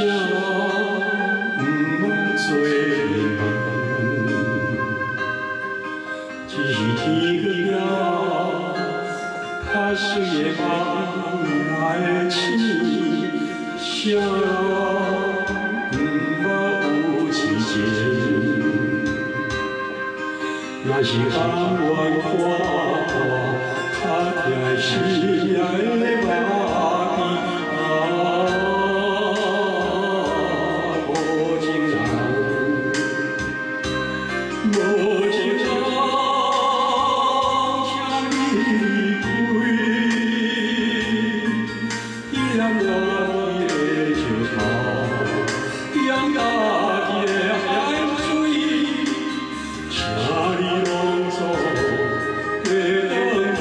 毋捌做梦，只是天去了，较水的梦来醒，谁毋捌有痴情。若是甘愿看破，较疼心爱的目睛。若是甘愿看破，较疼心爱的目睛，无情人，无情人，请你离开，一粒落地的石头，养大地的海水，请你拢做要倒去。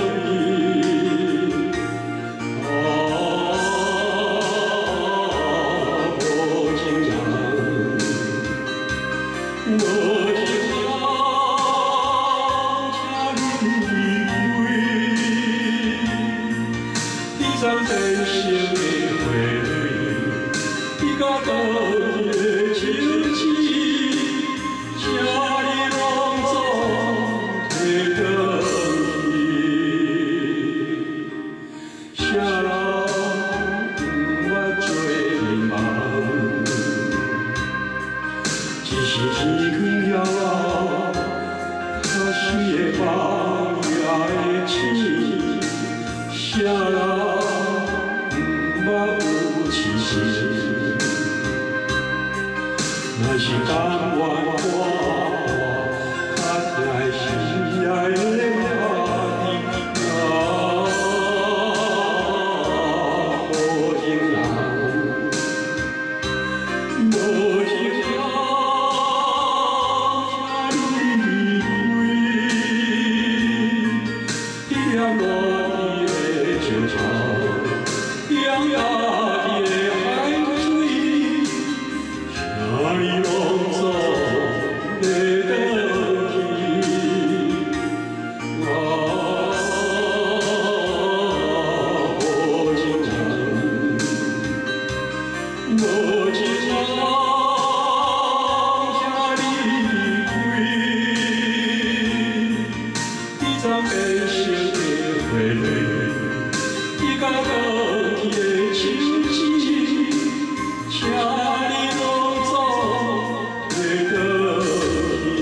无情人，无情人，请你离开，你昨变成的花蕊，你甲倒去的树枝，请你拢做要倒去。无情人，无情人，请你离开，一粒落地的石头，养大地的海水，请你拢做要倒去。无情人，无情人，请你离开，你昨变成的花蕊，你甲倒去的树枝，请你拢做要倒去。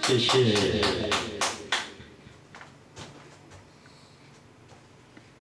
谢谢。